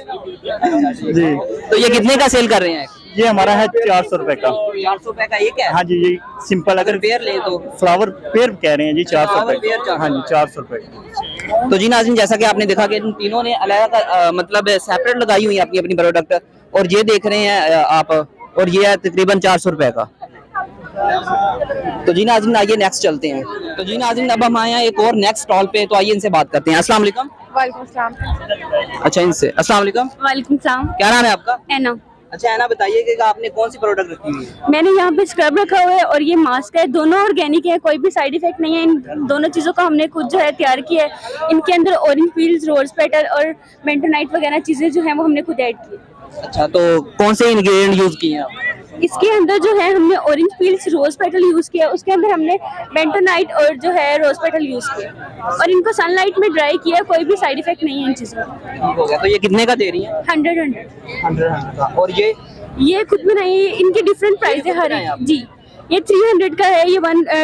S9: जी।
S1: तो ये कितने का सेल कर रहे हैं?
S9: ये हमारा है 400 रुपए का।
S1: 400 रुपए का एक है?
S9: हाँ जी, ये सिंपल अगर
S1: पेयर ले तो
S9: फ्लावर पेयर कह रहे हैं जी, 400 रुपए। हाँ जी, 400 रुपए।
S1: तो जी नाज़रीन, जैसा कि आपने देखा कि इन तीनों ने अलग मतलब सेपरेट लगाई हुई है अपनी अपनी प्रोडक्ट, और ये देख रहे हैं आप, और ये है तकरीबन 400 रुपए का। तो जी नाज़रीन, आइए नेक्स्ट चलते हैं। तो जी नाज़रीन, अब हम आए हैं एक और नेक्स्ट स्टॉल पे, तो आइए इनसे बात करते हैं। अस्सलाम वालेकुम।
S11: वालेकुम सलाम।
S1: अच्छा, इनसे अस्सलाम वालेकुम।
S11: वालेकुम सलाम।
S1: क्या नाम है आपका?
S11: एना।
S1: अच्छा एना, बताइए कि आपने कौन सी प्रोडक्ट रखी हुई है?
S11: मैंने यहाँ पे स्क्रब रखा हुआ है और ये मास्क है, दोनों ऑर्गेनिक है, कोई भी साइड इफेक्ट नहीं है। इन दोनों चीज़ों का हमने खुद जो है तैयार किया है। इनके अंदर ऑरेंज पील्स, रोज पेटल और मेंटोनाइट वगैरह चीज़ें जो हैं वो हमने खुद ऐड की।
S1: अच्छा, तो कौन से इंग्रेडिएंट यूज किए हैं आप?
S11: इसके अंदर जो है हमने orange peels rose petal use किया, उसके अंदर हमने बेंटोनाइट और जो है रोज पेटल यूज किया और इनको सनलाइट में ड्राई किया। कोई भी साइड इफेक्ट नहीं है इन चीजों का।
S1: हो गया। तो ये कितने का दे रही है?
S11: 100
S1: का। और
S11: ये खुद बनाई है, इनकी डिफरेंट प्राइस है हर एक। जी, ये 300 का है, ये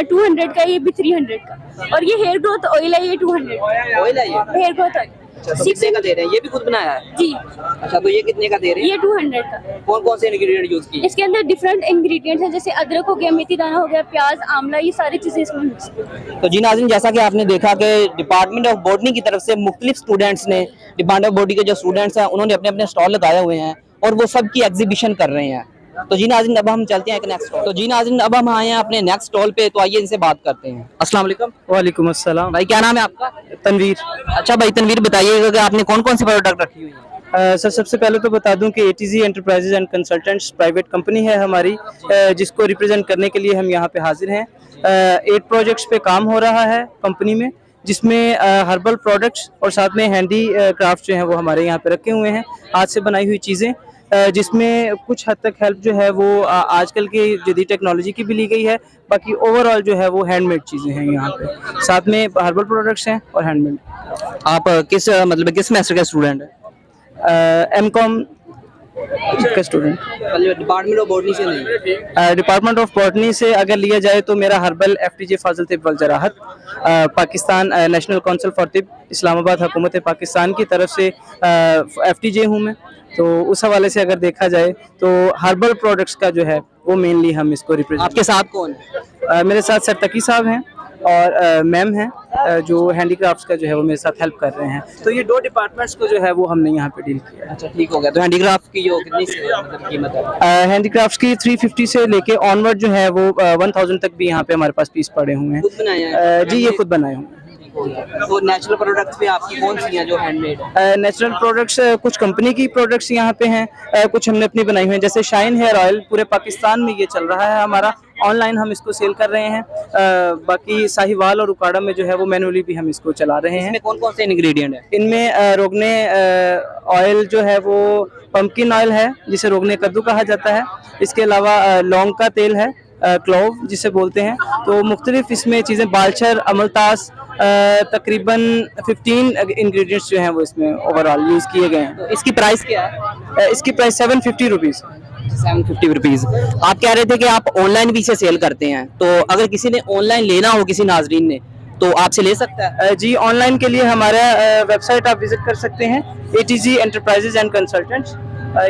S11: 200 का है, ये भी 300 का। और ये हेयर ग्रोथ ऑयल है, ये 200
S1: ऑयल है, ये
S11: हेयर ग्रोथ ऑयल।
S1: अच्छा, तो कितने का दे रहे हैं? ये भी खुद बनाया है?
S11: जी।
S1: अच्छा, तो ये कितने का दे रहे हैं?
S11: ये 200 का।
S1: कौन कौन से इंग्रेडिएंट यूज किए?
S11: इसके अंदर डिफरेंट इंग्रेडिएंट्स हैं, जैसे अदरक हो गया, मेथी दाना हो गया, प्याज, आंवला, ये सारी चीजें इसमें मिक्स हैं।
S1: तो जी नाज़रीन, जैसा कि आपने देखा कि डिपार्टमेंट ऑफ बॉटनी की तरफ से मुख्तलिफ स्टूडेंट्स ने, डिपार्टमेंट ऑफ बॉटनी के जो स्टूडेंट्स हैं उन्होंने अपने अपने स्टॉल लगाए हुए हैं और वो सब की एग्जीबिशन कर रहे हैं। तो जी नाज़रीन, अब हम चलते हैं एक नेक्स्ट स्टॉल। तो जी नाज़रीन, अब हम आए हैं अपने नेक्स्ट स्टॉल पे, तो आइए इनसे बात करते हैं। अस्सलाम वालेकुम।
S9: वालेकुम अस्सलाम।
S1: भाई क्या नाम है आपका?
S9: तनवीर।
S1: अच्छा भाई तनवीर, बताइएगा कि आपने कौन कौन से प्रोडक्ट रखी हुई है?
S9: सर सबसे पहले तो बता दूं कि ATZ enterprises and consultants private company है हमारी, जिसको रिप्रेजेंट करने के लिए हम यहाँ पे हाजिर हैं। 8 प्रोजेक्ट्स पे काम हो रहा है कंपनी में, जिसमें हर्बल प्रोडक्ट्स और साथ में हैंडी क्राफ्ट जो हैं वो हमारे यहाँ पे रखे हुए हैं, हाथ से बनाई हुई चीज़ें, जिसमें कुछ हद तक हेल्प जो है वो आजकल के जदीद टेक्नोलॉजी की भी ली गई है। बाकी ओवरऑल जो है वो हैंडमेड चीज़ें हैं यहाँ पे, साथ में हर्बल प्रोडक्ट्स हैं और हैंडमेड।
S1: आप किस किस सेमेस्टर का स्टूडेंट है?
S9: MCOM का स्टूडेंट।
S1: डिपार्टमेंट ऑफ बॉटनी से नहीं?
S9: डिपार्टमेंट ऑफ बॉटनी से अगर लिया जाए तो मेरा हर्बल FTJ फाजिल तिब वल जराहत, पाकिस्तान नेशनल काउंसिल फॉर तिब, इस्लामाबाद हुकूमत पाकिस्तान की तरफ से FTJ हूँ मैं। तो उस हवाले से अगर देखा जाए तो हर्बल प्रोडक्ट्स का जो है वो मेनली हम इसको रिप्रेजेंट।
S1: आपके साथ कौन है?
S9: मेरे साथ सर तकी साहब हैं और मैम हैं, जो हैंडीक्राफ्ट्स का जो है वो मेरे साथ हेल्प कर रहे हैं। तो ये 2 डिपार्टमेंट्स को जो है वो हमने यहाँ पे डील किया।
S1: अच्छा, ठीक हो गया। तो हैंडीक्राफ्ट की जो कितनी मतलब कीमत है?
S9: हैंडीक्राफ्ट्स की 350 से लेके ऑनवर्ड जो है वो 1000 तक भी यहाँ पे हमारे पास पीस पड़े हुए हैं।
S1: खुद बनाए हैं?
S9: जी, ये खुद बनाए हुए हैं।
S1: तो नेचुरल प्रोडक्ट्स में आपकी कौन सी हैं जो हैंडमेड?
S9: नेचुरल प्रोडक्ट्स कुछ कंपनी की प्रोडक्ट्स यहाँ पे हैं, कुछ हमने अपनी बनाई हुई हैं, जैसे शाइन हेयर ऑयल पूरे पाकिस्तान में ये चल रहा है हमारा, ऑनलाइन हम इसको सेल कर रहे हैं। बाकी साहिवाल और उकाड़ा में जो है वो मैनुअली भी हम इसको चला रहे हैं।
S1: इसमें कौन कौन से इंग्रेडिएंट है?
S9: इनमें रोगने ऑयल जो है वो पंपकिन ऑयल है, जिसे रोगने कद्दू कहा जाता है। इसके अलावा लौंग का तेल है, क्लोव जिसे बोलते हैं। तो मुख्तलिफ इसमें चीज़ें, बालचर, अमलतास, तकरीबन 15 इंग्रेडिएंट्स जो हैं वो इसमें ओवरऑल यूज़ किए गए हैं।
S1: तो इसकी प्राइस क्या है?
S9: इसकी प्राइस 750 रुपीज़।
S1: 750 रुपीज़। आप कह रहे थे कि आप ऑनलाइन भी इसे सेल करते हैं, तो अगर किसी ने ऑनलाइन लेना हो, किसी नाजरीन ने, तो आपसे ले सकता है?
S9: जी, ऑनलाइन के लिए हमारा वेबसाइट आप विजिट कर सकते हैं, ATZ एंटरप्राइजेज एंड कंसल्टेंट्स।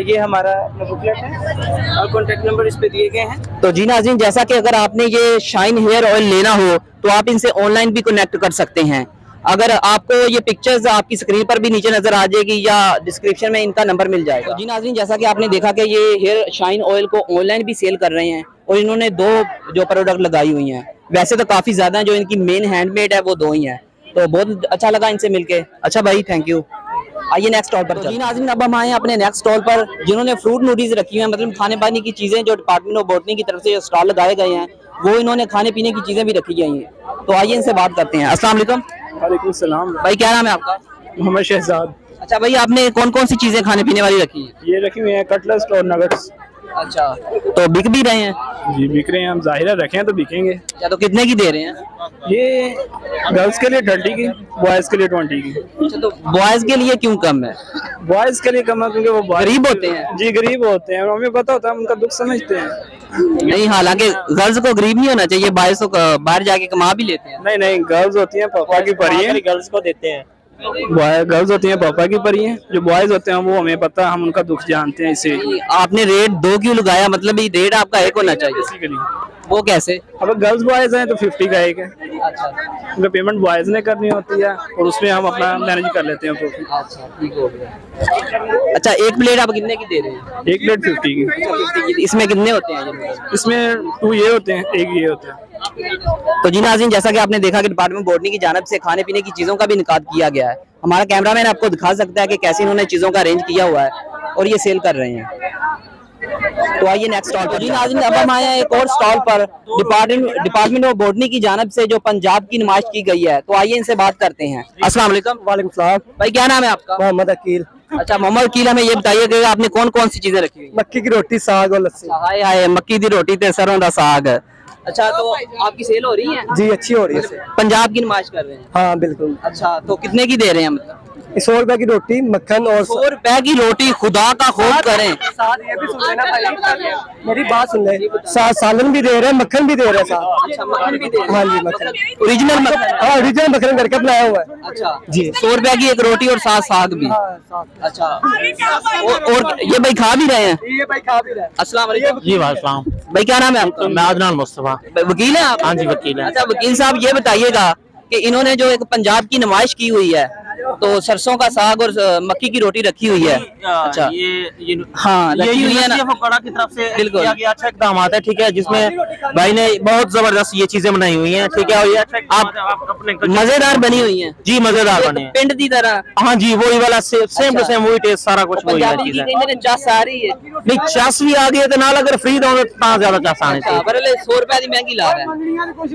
S9: ये हमारा बुकलेट है और कॉन्टैक्ट नंबर इस पे दिए गए हैं।
S1: तो जी नाज़रीन, जैसा कि अगर आपने ये शाइन हेयर ऑयल लेना हो तो आप इनसे ऑनलाइन भी कनेक्ट कर सकते हैं। अगर आपको ये पिक्चर्स आपकी स्क्रीन पर भी नीचे नजर आ जाएगी या डिस्क्रिप्शन में इनका नंबर मिल जाएगा। तो जी नाज़रीन, जैसा कि आपने देखा कि ये हेयर शाइन ऑयल को ऑनलाइन भी सेल कर रहे हैं और इन्होंने 2 जो प्रोडक्ट लगाई हुई हैं। वैसे तो काफ़ी ज़्यादा, जो इनकी मेन हैंडमेड है वो 2 ही हैं। तो बहुत अच्छा लगा इनसे मिलके। अच्छा भाई, थैंक यू। आइए नेक्स्ट स्टॉल पर। तो जी नाज़रीन, अब हम आए हैं अपने नेक्स्ट स्टॉल पर, जिन्होंने फ्रूट नूडल्स रखी हुई हैं, मतलब खाने पानी की चीज़ें, जो डिपार्टमेंट ऑफ बॉटनी की तरफ से जो स्टॉल लगाए गए हैं वो इन्होंने खाने पीने की चीज़ें भी रखी गई हैं। तो आइए इनसे बात करते हैं। अस्सलाम वालेकुम।
S9: वालेकुम सलाम।
S1: भाई क्या नाम है आपका?
S9: मोहम्मद शहजाद।
S1: अच्छा भाई, आपने कौन कौन सी चीज़ें खाने पीने वाली रखी है?
S9: ये रखी हुई है कटलेट्स और नगेट्स।
S1: अच्छा, तो बिक भी रहे हैं?
S9: जी, बिक रहे हैं। हम ज़ाहिर रखें तो बिकेंगे।
S1: अच्छा, तो कितने की दे रहे हैं?
S9: ये गर्ल्स के लिए 30 की, बॉयज़ के लिए 20 की।
S1: अच्छा, तो बॉयज़ के लिए क्यों कम है?
S9: बॉयज़ के लिए कम है क्योंकि वो
S1: गरीब होते हैं।
S9: जी, गरीब होते हैं, हमें पता होता है, हम उनका दुख समझते हैं।
S1: नहीं, हालांकि गर्ल्स को गरीब नहीं होना चाहिए, बॉयज़ तो बाहर जाके कमा भी लेते हैं।
S9: नहीं नहीं, गर्ल्स होती हैं पापा की परी हैं, गर्ल्स को देते हैं। गर्ल्स होती हैं पापा की परी हैं, जो बॉयज होते हैं वो हमें पता है, हम उनका दुख जानते हैं। इसे
S1: आपने रेट 2 क्यों लगाया? मतलब ये रेट आपका एक होना चाहिए।
S9: बेसिकली
S1: वो कैसे?
S9: अब गर्ल्स बॉयज हैं तो 50 का एक है। अच्छा, उनका पेमेंट बॉयज ने करनी होती है और उसमें हम अपना मैनेज कर लेते हैं प्रॉफिट।
S1: अच्छा, ठीक हो गया। अच्छा, एक प्लेट आप कितने की दे रहे हैं?
S9: एक प्लेट 50 की।
S1: 50 की। इसमें कितने होते हैं?
S9: इसमें 2 ये होते हैं, 1 ये होता है।
S1: तो जी नाज़रीन, जैसा कि आपने देखा कि डिपार्टमेंट बॉटनी की जानिब से खाने पीने की चीज़ों का भी इनकाद किया गया है। हमारा कैमरामैन आपको दिखा सकता है कि कैसे इन्होंने चीज़ों का अरेंज किया हुआ है और ये सेल कर रहे हैं। तो आइए नेक्स्ट स्टॉल पर। जी नाज़रीन, अब हम आए हैं एक और स्टॉल पर। डिपार्टमेंट ऑफ बॉटनी की जानिब से जो पंजाब की नुमाइश की गई है, तो आइए इनसे बात करते हैं। अस्सलाम वालेकुम।
S6: वालेकुम सलाम।
S1: भाई क्या नाम है आपका?
S6: मोहम्मद अकील।
S1: अच्छा मोहम्मद अकील, हमें ये बताइए कि आपने कौन कौन सी चीजें रखी हुई?
S6: मक्की की रोटी, साग और लस्सी।
S1: हाय हाय, मक्की दी रोटी ते सरों दा साग। अच्छा, तो आपकी सेल हो रही है?
S6: जी अच्छी हो रही है।
S1: पंजाब की नुमाइश कर रहे हैं?
S6: हाँ बिल्कुल।
S1: अच्छा, तो कितने की दे रहे हैं? मतलब
S6: 100 रुपए की रोटी, मक्खन और
S1: 100 रुपए की रोटी, खुदा का खौफ करें।
S6: साथ ये भी सुन लेना भाई, मेरी बात सुन ले। साथ सालन भी दे रहे हैं, मक्खन भी दे रहे हैं साथ।
S1: अच्छा, मक्खन भी दे रहे हैं?
S6: हाँ जी, मक्खन
S1: ओरिजिनल मक्खन?
S6: हाँ ओरिजिनल मक्खन करके बनाया हुआ है।
S1: अच्छा
S6: जी।
S1: 100 रुपए की एक रोटी और साथ साग भी। अच्छा, और ये भाई खा भी रहे हैं?
S6: ये भाई खा भी रहे हैं।
S1: अस्सलाम वालेकुम।
S4: जी वालेकुम।
S1: भाई क्या नाम है आपका?
S4: मैं अदनान मुस्तफा।
S1: वकील हैं आप?
S4: हाँ जी, वकील हैं।
S1: अच्छा वकील साहब, ये बताइएगा कि इन्होंने जो एक पंजाब की नुमाइश की हुई है, तो सरसों का साग और मक्की की रोटी रखी हुई है। अच्छा,
S4: ये
S1: हाँ रखी हुई है ना?
S4: फुकारा की तरफ से
S1: बिल्कुल।
S4: किया गया अच्छा इकदाम है, ठीक है, जिसमें भाई ने बहुत जबरदस्त ये चीजें बनाई हुई हैं, ठीक है, और ये आप अपने
S1: मजेदार बनी हुई है
S4: जी मजेदार बने हैं।
S1: पिंड दी तरह।
S4: हाँ जी, वही वाला सेम टू सेम वही टेस्ट, सारा कुछ वही है
S1: पंजाबी
S4: चीज
S1: की
S4: है।
S1: कहते हैं चस आ रही है।
S4: नहीं चस भी आ गई है तो नाल अगर फ्री दो तो ज्यादा चस आने
S1: अच्छा,
S4: चाहिए।
S1: बरले 100 रुपए की महंगी ला रहा है।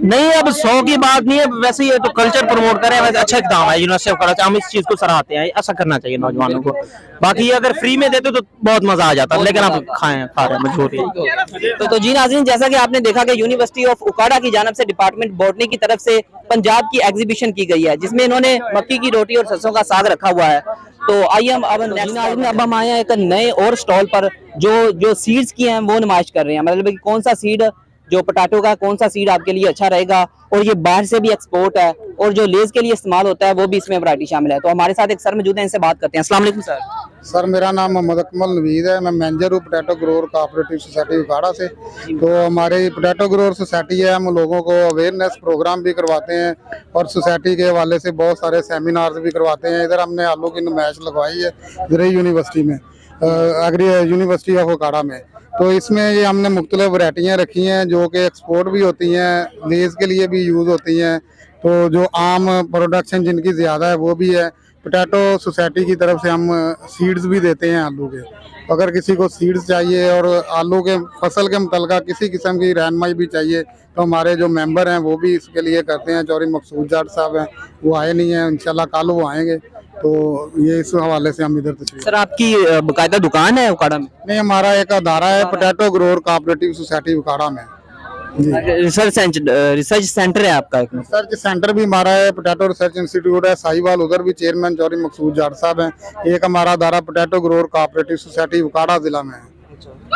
S4: नहीं अब 100 की बात नहीं है, वैसे ये तो कल्चर प्रमोट करें, वैसे अच्छा इकदाम है यूनिवर्सिटी ऑफ कराची, हम इस चीज को सराहते हैं, ऐसा करना चाहिए नौजवानों को। बाकी अगर फ्री में देते तो बहुत मजा आ जाता, लेकिन आप खा रहे हैं मजबूरी।
S1: तो जी नाज़रीन, जैसा कि आपने देखा कि यूनिवर्सिटी ऑफ उकाड़ा की जानिब से डिपार्टमेंट बॉटनी की तरफ से पंजाब की एग्जीबिशन की गई है, जिसमें इन्होंने मक्की की रोटी और सरसों का साग रखा हुआ है। तो आइए हम अब हम आए हैं एक नए और स्टॉल पर जो सीड्स की हैं वो नुमाइश कर रहे हैं। मतलब कि कौन सा सीड, जो पोटैटो का कौन सा सीड आपके लिए अच्छा रहेगा, और ये बाहर से भी एक्सपोर्ट है, और जो लेस के लिए इस्तेमाल होता है वो भी इसमें वैरायटी शामिल है। तो हमारे साथ एक सर मौजूद है, इनसे बात करते हैं। अस्सलाम वालेकुम सर।
S8: सर मेरा नाम मोहम्मद अकमल नवीद है, मैं मैनेजर हूँ पोटैटो ग्रोअर कोऑपरेटिव सोसाइटी उकाड़ा से। तो हमारे पोटैटो ग्रोअर सोसाइटी है, हम लोगों को अवेयरनेस प्रोग्राम भी करवाते हैं और सोसाइटी के हवाले से बहुत सारे सेमिनार्स भी करवाते हैं। इधर हमने आलू की नुमाइश लगवाई है ज़रूरी यूनिवर्सिटी में, यूनिवर्सिटी ऑफ उकाड़ा में। तो इसमें ये हमने मुख्तलिफ वैरायटियाँ रखी हैं जो कि एक्सपोर्ट भी होती हैं, लेस के लिए भी यूज़ होती हैं। तो जो आम प्रोडक्शन जिनकी ज़्यादा है वो भी है। पोटैटो सोसाइटी की तरफ से हम सीड्स भी देते हैं आलू के। अगर किसी को सीड्स चाहिए और आलू के फसल के मुतल्लिक़ किसी किस्म की रहनुमाई भी चाहिए तो हमारे जो मेंबर हैं वो भी इसके लिए करते हैं। चौधरी मकसूद जाट साहब हैं, वो आए नहीं हैं, इंशाल्लाह कल वो आएंगे। तो ये इस हवाले से हम इधर तशरीफ।
S1: सर आपकी बाकायदा दुकान है उकाड़ा में?
S8: नहीं, हमारा एक अदारा है potato grower cooperative society Okara में।
S1: रिसर्च सेंटर है आपका?
S8: रिसर्च सेंटर भी हमारा है, पोटैटो रिसर्च इंस्टीट्यूट है साहिवाल, उधर भी चेयरमैन चौधरी मकसूद जाट साहब हैं। एक हमारा अदारा potato grower cooperative society Okara जिला में है।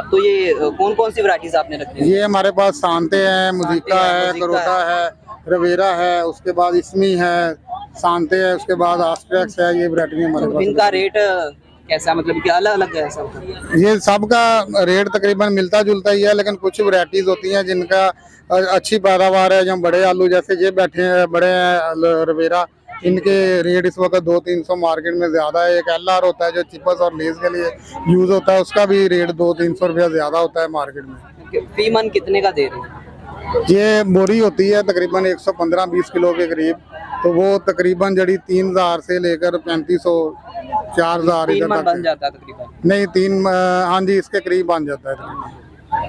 S1: तो ये कौन कौन सी वैरायटीज आपने रखी है?
S8: ये हमारे पास सांते हैं, मुजिका है, करोटा है, रवेरा है, उसके बाद इसमी है, सांते है, उसके बाद आस्ट्रेक्स है। ये वैरायटियाँ हमारे पास।
S1: इनका रेट कैसा, मतलब कि अलग अलग है सब?
S8: ये सबका रेट तकरीबन मिलता जुलता ही है, लेकिन कुछ वैरायटीज होती हैं जिनका अच्छी पैदावार है। जो बड़े आलू जैसे ये बैठे हैं, बड़े रवेरा, इनके रेट इस वक्त 200-300 मार्केट में ज़्यादा है। एक LR होता है जो चिपस और लेस के लिए यूज़ होता है, उसका भी रेट 200-300 रुपया ज़्यादा होता है मार्केट में।
S1: फी मन कितने का दे रहे हैं?
S8: ये बोरी होती है तकरीबन 115-20 किलो के करीब, तो वो तकरीबन जड़ी 3000 से लेकर 3500-4000 इधर तक
S1: बन जाता है तकरीबन।
S8: नहीं 3, हाँ जी, इसके करीब बन जाता है।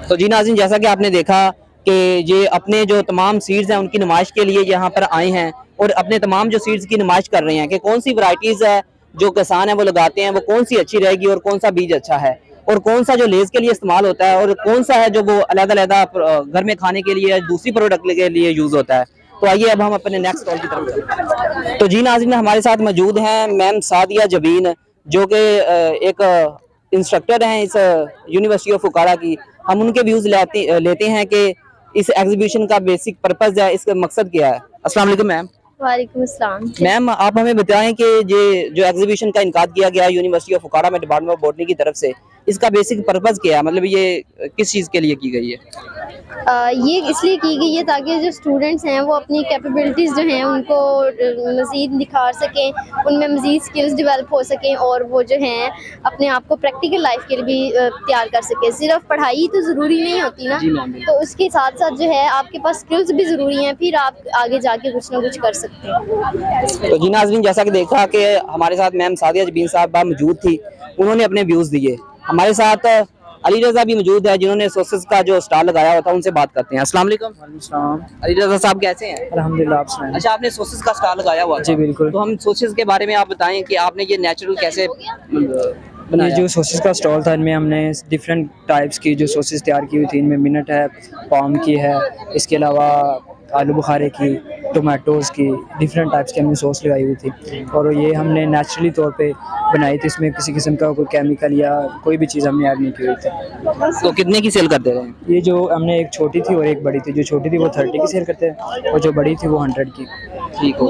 S1: तो जी नाज़रीन, जैसा कि आपने देखा कि ये अपने जो तमाम सीड्स हैं उनकी नुमाइश के लिए यहाँ पर आए हैं और अपने तमाम जो सीड्स की नुमाइश कर रहे हैं कि कौन सी वैरायटीज है जो किसान है वो लगाते हैं, वो कौन सी अच्छी रहेगी और कौन सा बीज अच्छा है, और कौन सा जो लेस के लिए इस्तेमाल होता है, और कौन सा है जो वो अलग-अलग घर में खाने के लिए दूसरी प्रोडक्ट के लिए यूज होता है। तो आइए अब हम अपने नेक्स्ट स्टॉल की तरफ चलते हैं। तो जी नाज़रीन, हमारे साथ मौजूद हैं मैम सादिया जबीन, जो कि एक इंस्ट्रक्टर हैं इस यूनिवर्सिटी ऑफ उकाड़ा की। हम उनके व्यूज लेते हैं कि इस एग्जीबिशन का बेसिक पर्पस है, इसका मकसद क्या है। अस्सलाम वालेकुम मैम।
S10: वालेकुम अस्सलाम।
S1: मैम आप हमें बताएं कि ये जो एग्जीबिशन का इनकाद किया गया यूनिवर्सिटी ऑफ उकाड़ा में डिपार्टमेंट ऑफ बॉटनी की तरफ से, इसका बेसिक पर्पस क्या है, मतलब ये किस चीज़ के लिए की गई है?
S10: ये इसलिए की गई है ताकि जो स्टूडेंट्स हैं वो अपनी कैपेबिलिटीज़ जो हैं उनको मज़ीद निखार सकें, उनमें मज़ीद स्किल्स डेवलप हो सकें और वो जो हैं अपने आप को प्रैक्टिकल लाइफ के लिए भी तैयार कर सकें। सिर्फ पढ़ाई तो ज़रूरी नहीं होती ना, तो उसके साथ साथ जो है आपके पास स्किल्स भी ज़रूरी हैं, फिर आप आगे जाके कुछ ना कुछ कर सकते हैं।
S1: तो जी नाज़रीन, जैसा कि देखा कि हमारे साथ मैम सादिया जबीन साहब मौजूद थी, उन्होंने अपने व्यूज़ दिए। हमारे साथ अली रजा भी मौजूद है जिन्होंने सॉसेस का जो स्टॉल लगाया हुआ था, उनसे बात करते हैं। अस्सलाम वालेकुम। अली रजा साहब कैसे हैं?
S6: अल्हम्दुलिल्लाह, आप सुनाएं।
S1: अच्छा, आपने सॉसेस का स्टॉल लगाया हुआ
S6: जी
S1: था,
S6: बिल्कुल।
S1: तो हम सॉसेस के बारे में आप बताएं कि आपने ये नेचुरल कैसे
S6: ये
S1: बनाया?
S6: जो सॉसेस का स्टॉल था, इनमें हमने डिफरेंट टाइप्स की जो सॉसेस तैयार की हुई थी। इनमें मिनट है, पाम की है, इसके अलावा आलू बुखारे की, टोमेटोज़ की, डिफरेंट टाइप्स की हमने सॉस लगाई हुई थी और ये हमने नेचुरली तौर पे बनाई थी। इसमें किसी किस्म का कोई केमिकल या कोई भी चीज़ हमने ऐड नहीं की हुई थी।
S1: तो कितने की सेल करते रहे?
S6: ये जो हमने एक छोटी थी और एक बड़ी थी। जो छोटी थी वो 30 की सेल करते हैं और जो बड़ी थी वो 100 की।
S1: ठीक हो।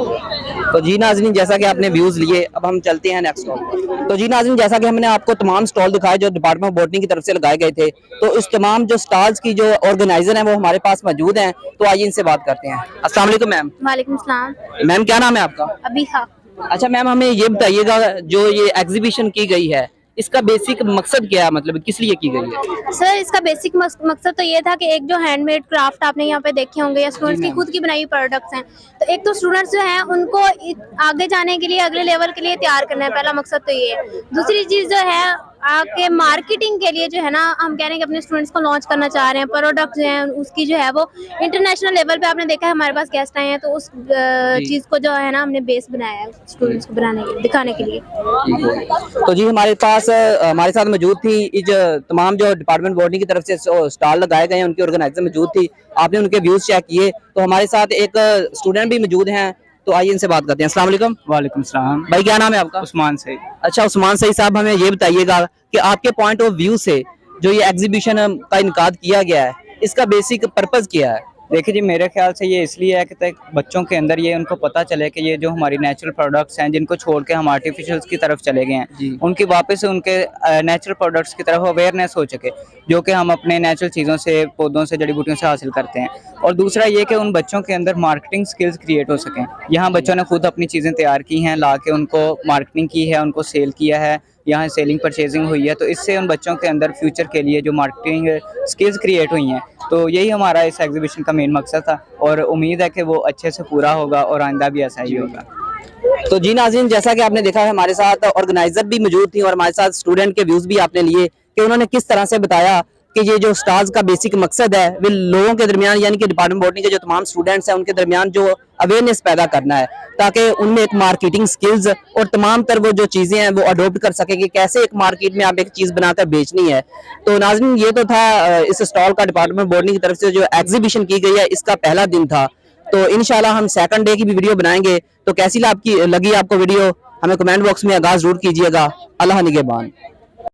S1: तो जी नाज़रीन, जैसा कि आपने व्यूज़ लिए, अब हम चलते हैं नेक्स्ट स्टॉल पर। तो जी नाज़रीन, जैसा कि हमने आपको तमाम स्टॉल दिखाए जो डिपार्टमेंट ऑफ बॉटनी की तरफ से लगाए गए थे, तो इस तमाम जो स्टॉल्स की जो ऑर्गेनाइजर हैं वो हमारे पास मौजूद हैं। तो आइए इनसे बात करते हैं। अस्सलाम वालेकुम मैम।
S10: वालेकुम सलाम।
S1: मैम, क्या नाम है आपका?
S10: अभी हाँ।
S1: अच्छा मैम, हमें ये बताइएगा, जो ये एग्जीबिशन की गई है, इसका बेसिक मकसद क्या है, मतलब किस लिए की गई है?
S10: सर, इसका बेसिक मकसद तो ये था कि एक जो हैंडमेड क्राफ्ट आपने यहाँ पे देखे होंगे या स्टूडेंट्स की खुद की बनाई हुई प्रोडक्ट्स हैं, तो एक तो स्टूडेंट्स जो हैं उनको आगे जाने के लिए, अगले लेवल के लिए तैयार करना है। पहला मकसद तो ये है। दूसरी चीज़ जो है आके मार्केटिंग के लिए जो है ना, हम कह रहे हैं कि अपने स्टूडेंट्स को लॉन्च करना चाह रहे हैं। प्रोडक्ट जो है उसकी जो है वो इंटरनेशनल लेवल पे आपने देखा है, हमारे पास गेस्ट आए हैं, तो उस चीज़ को जो है ना हमने बेस बनाया है स्टूडेंट्स को बनाने के लिए, दिखाने के लिए।
S1: तो जी हमारे साथ मौजूद थी तमाम जो डिपार्टमेंट बॉडी की तरफ से स्टॉल लगाए गए हैं, उनकी ऑर्गेनाइजर मौजूद थी। आपने उनके व्यूज चेक किए। तो हमारे साथ एक स्टूडेंट भी मौजूद हैं, तो आइए इनसे बात करते हैं। अस्सलाम वालेकुम।
S4: वालेकुम सलाम।
S1: भाई, क्या नाम है आपका?
S4: उस्मान से।
S1: अच्छा उस्मान सही साहब, हमें ये बताइएगा कि आपके पॉइंट ऑफ व्यू से जो ये एग्जीबिशन का इनकाद किया गया है, इसका बेसिक पर्पस क्या है?
S4: देखिए जी, मेरे ख्याल से ये इसलिए है कि तक बच्चों के अंदर ये उनको पता चले कि ये जो हमारी नेचुरल प्रोडक्ट्स हैं, जिनको छोड़ के हम आर्टिफिशियल्स की तरफ चले गए हैं, उनकी वापस से उनके नेचुरल प्रोडक्ट्स की तरफ अवेयरनेस हो सके, जो कि हम अपने नेचुरल चीज़ों से, पौधों से, जड़ी बूटियों से हासिल करते हैं। और दूसरा ये कि उन बच्चों के अंदर मार्केटिंग स्किल्स क्रिएट हो सकें। यहाँ बच्चों ने खुद अपनी चीज़ें तैयार की हैं, ला के उनको मार्केटिंग की है, उनको सेल किया है, यहाँ सेलिंग परचेजिंग हुई है, तो इससे उन बच्चों के अंदर फ्यूचर के लिए जो मार्केटिंग स्किल्स क्रिएट हुई हैं। तो यही हमारा इस एग्जीबिशन का मेन मकसद था और उम्मीद है कि वो अच्छे से पूरा होगा और आइंदा भी ऐसा ही होगा।
S1: तो जी नाज़रीन, जैसा कि आपने देखा है, हमारे साथ ऑर्गेनाइजर भी मौजूद थी और हमारे साथ स्टूडेंट के व्यूज भी आपने लिए कि उन्होंने किस तरह से बताया कि ये जो स्टॉल्स का बेसिक मकसद है वो लोगों के दरमियान, यानी कि डिपार्टमेंट बॉटनी के जो तमाम स्टूडेंट्स हैं उनके दरमियान जो अवेयरनेस पैदा करना है, ताकि उनमें एक मार्केटिंग स्किल्स और तमाम तर वो जो चीज़ें हैं वो अडोप्ट कर सके कि कैसे एक मार्केट में आप एक चीज़ बनाकर बेचनी है। तो नाज़रीन, ये तो था इस स्टॉल का डिपार्टमेंट बॉटनी की तरफ से जो एग्जीबिशन की गई है, इसका पहला दिन था। तो इंशाल्लाह हम सेकंड डे की भी वीडियो बनाएंगे। तो कैसी लगी आपको वीडियो, हमें कमेंट बॉक्स में आगाज़ जरूर कीजिएगा। अल्लाह निगहबान।